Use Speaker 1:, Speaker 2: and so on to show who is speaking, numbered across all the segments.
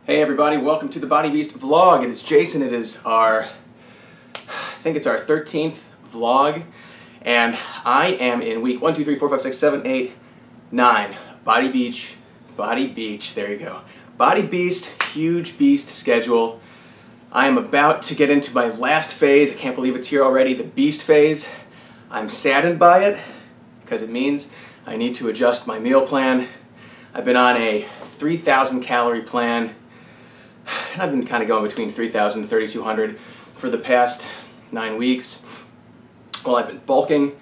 Speaker 1: Hey everybody, welcome to the Body Beast vlog. It is Jason. It is I think it's our 13th vlog, and I am in week 1, 2, 3, 4, 5, 6, 7, 8, 9. Body Beach, there you go. Body Beast, huge beast schedule. I am about to get into my last phase. I can't believe it's here already, the beast phase. I'm saddened by it because it means I need to adjust my meal plan. I've been on a 3,000 calorie plan. And I've been kind of going between 3,000 and 3,200 for the past 9 weeks. Well, I've been bulking.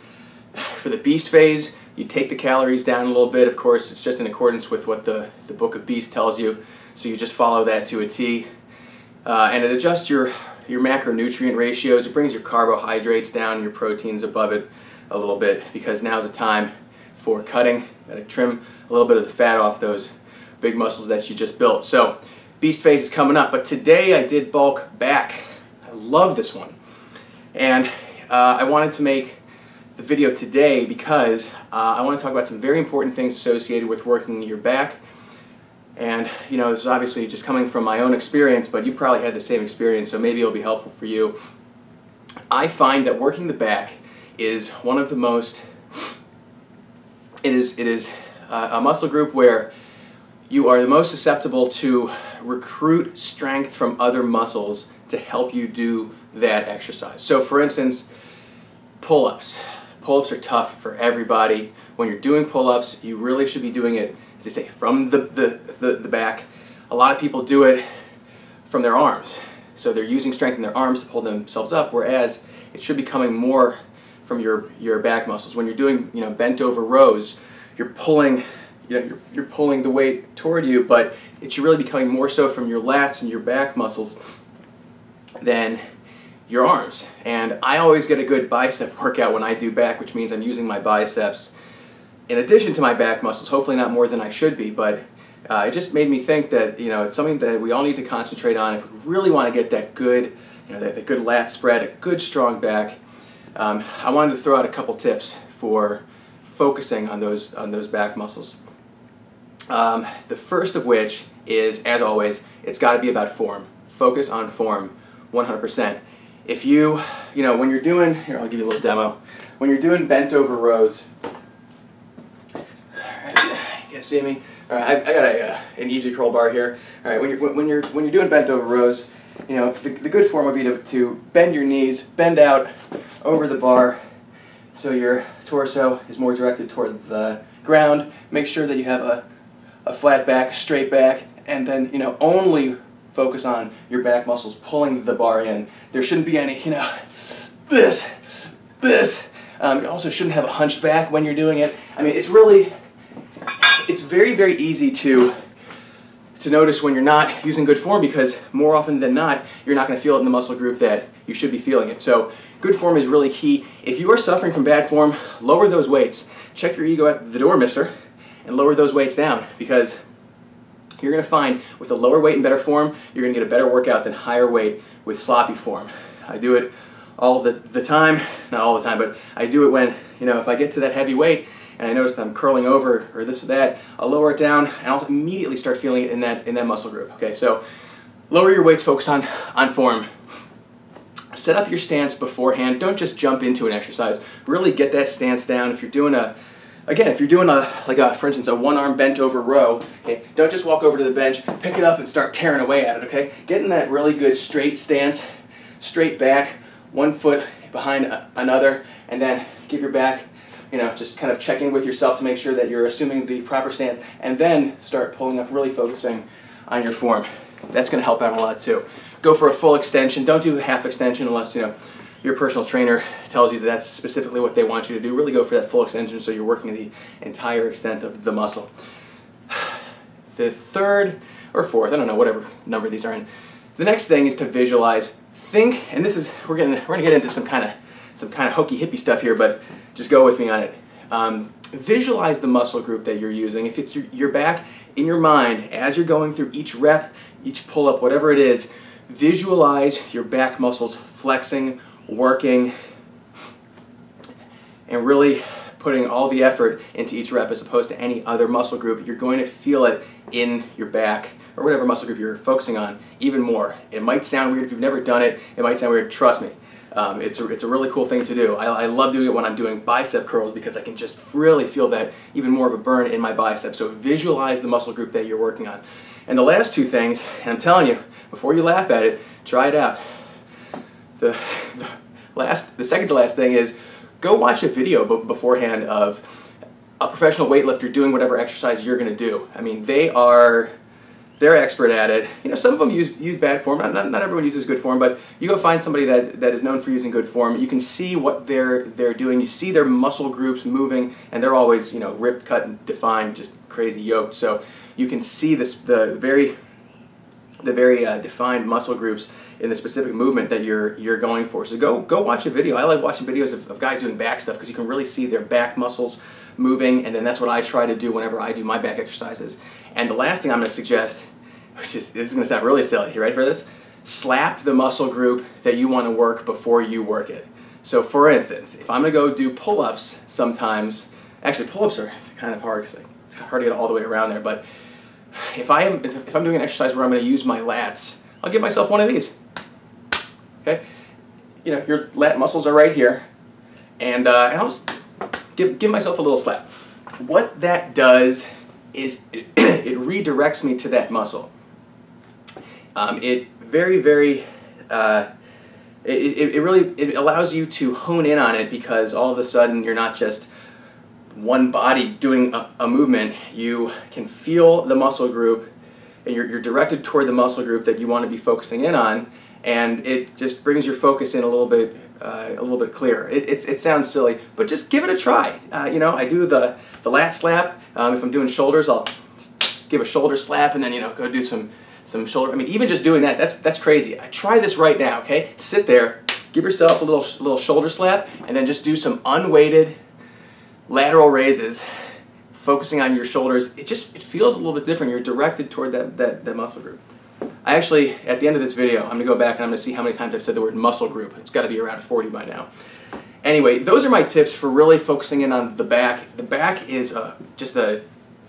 Speaker 1: For the beast phase, you take the calories down a little bit. Of course, it's just in accordance with what the book of Beast tells you. So you just follow that to a T. And it adjusts your macronutrient ratios. It brings your carbohydrates down, your proteins above it a little bit, because now's the time for cutting. Got to trim a little bit of the fat off those big muscles that you just built. So beast phase is coming up, but today I did bulk back. I love this one. And I wanted to make the video today because I want to talk about some very important things associated with working your back. And you know, this is obviously just coming from my own experience, but you've probably had the same experience, so maybe it'll be helpful for you. I find that working the back is one of the most, it is a muscle group where you are the most susceptible to recruit strength from other muscles to help you do that exercise. So for instance, pull-ups. Pull-ups are tough for everybody. When you're doing pull-ups, you really should be doing it, as they say, from the back. A lot of people do it from their arms. So they're using strength in their arms to pull themselves up, whereas it should be coming more from your back muscles. When you're doing, bent over rows, you're pulling you're pulling the weight toward you, but it should really be coming more so from your lats and your back muscles than your arms. And I always get a good bicep workout when I do back, which means I'm using my biceps in addition to my back muscles, hopefully not more than I should be, but it just made me think that it's something that we all need to concentrate on if we really want to get that good, that good lat spread, a good strong back. I wanted to throw out a couple tips for focusing on those back muscles. The first of which is, as always, it's got to be about form. Focus on form, 100%. If you when you're doing, here, I'll give you a little demo. When you're doing bent over rows, all right, you guys see me? All right, I got an easy curl bar here. All right, when you're doing bent over rows, the good form would be to bend your knees, bend out over the bar, so your torso is more directed toward the ground. Make sure that you have a flat back, a straight back, and then only focus on your back muscles pulling the bar in. There shouldn't be any this. You also shouldn't have a hunched back when you're doing it. I mean, it's very, very easy to notice when you're not using good form, because more often than not you're not going to feel it in the muscle group that you should be feeling it. So good form is really key. If you are suffering from bad form, lower those weights. Check your ego at the door, mister, and lower those weights down, because you're going to find with a lower weight and better form, you're going to get a better workout than higher weight with sloppy form. I do it all the time, not all the time, but I do it when, if I get to that heavy weight and I notice that I'm curling over or this or that, I'll lower it down and I'll immediately start feeling it in that muscle group. Okay, so lower your weights, focus on form. Set up your stance beforehand. Don't just jump into an exercise. Really get that stance down. If you're doing for instance, a one-arm bent over row, okay, don't just walk over to the bench, pick it up and start tearing away at it, okay? Get in that really good straight stance, straight back, one foot behind another, and then give your back, just kind of check in with yourself to make sure that you're assuming the proper stance, and then start pulling up, really focusing on your form. That's going to help out a lot too. Go for a full extension. Don't do a half extension unless, your personal trainer tells you that that's specifically what they want you to do. Really go for that full extension so you're working the entire extent of the muscle. The third or fourth, I don't know, whatever number these are in. The next thing is to visualize. Think, and this is, we're gonna get into some kind of hokey hippie stuff here, but just go with me on it. Visualize the muscle group that you're using. If it's your back, in your mind, as you're going through each rep, each pull-up, whatever it is, visualize your back muscles flexing, working, and really putting all the effort into each rep as opposed to any other muscle group. You're going to feel it in your back or whatever muscle group you're focusing on even more. It might sound weird if you've never done it. It might sound weird. Trust me. It's a really cool thing to do. I love doing it when I'm doing bicep curls because I can just really feel that even more of a burn in my bicep. So visualize the muscle group that you're working on. And the last two things, and I'm telling you, before you laugh at it, try it out. The second to last thing is go watch a video beforehand of a professional weightlifter doing whatever exercise you're going to do. I mean, they're expert at it. You know, some of them use bad form. Not everyone uses good form, but you go find somebody that is known for using good form. You can see what they're doing. You see their muscle groups moving, and they're always, you know, ripped, cut, and defined, just crazy yoked. So you can see the very defined muscle groups in the specific movement that you're going for. So go watch a video. I like watching videos of guys doing back stuff because you can really see their back muscles moving, and then that's what I try to do whenever I do my back exercises. And the last thing I'm going to suggest, which is, this is going to sound really silly, you ready for this? Slap the muscle group that you want to work before you work it. So for instance, if I'm going to go do pull-ups sometimes, actually pull-ups are kind of hard because it's hard to get all the way around there, but if I'm doing an exercise where I'm going to use my lats, I'll give myself one of these. Okay? You know, your lat muscles are right here, and I'll just give myself a little slap. What that does is it redirects me to that muscle. It really allows you to hone in on it because all of a sudden you're not just one body doing a movement. You can feel the muscle group, and you're directed toward the muscle group that you want to be focusing in on, and it just brings your focus in a little bit clearer. It sounds silly, but just give it a try. You know, I do the lat slap. If I'm doing shoulders, I'll give a shoulder slap, and then, you know, go do some shoulder. I mean, even just doing that, that's crazy. Try this right now, okay? Sit there, give yourself a little shoulder slap, and then just do some unweighted lateral raises, focusing on your shoulders. It feels a little bit different. You're directed toward that muscle group. I actually, at the end of this video, I'm going to go back and I'm going to see how many times I've said the word muscle group. It's got to be around 40 by now. Anyway, those are my tips for really focusing in on the back. The back is just a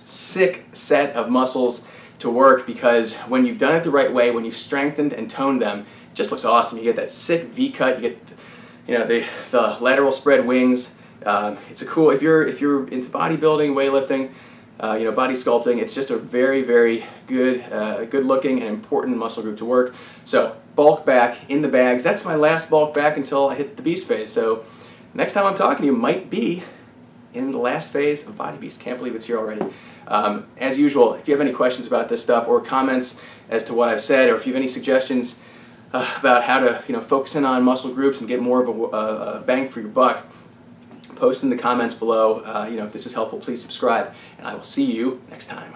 Speaker 1: sick set of muscles to work because when you've done it the right way, when you've strengthened and toned them, it just looks awesome. You get that sick V-cut, you get, you know, the lateral spread wings. It's a cool, if you're into bodybuilding, weightlifting, you know, body sculpting, it's just a very, very good, good looking and important muscle group to work. So bulk back in the bags. That's my last bulk back until I hit the beast phase. So next time I'm talking to you might be in the last phase of Body Beast. Can't believe it's here already. As usual, if you have any questions about this stuff or comments as to what I've said, or if you have any suggestions about how to, you know, focus in on muscle groups and get more of a bang for your buck, post in the comments below. You know, if this is helpful, please subscribe, and I will see you next time.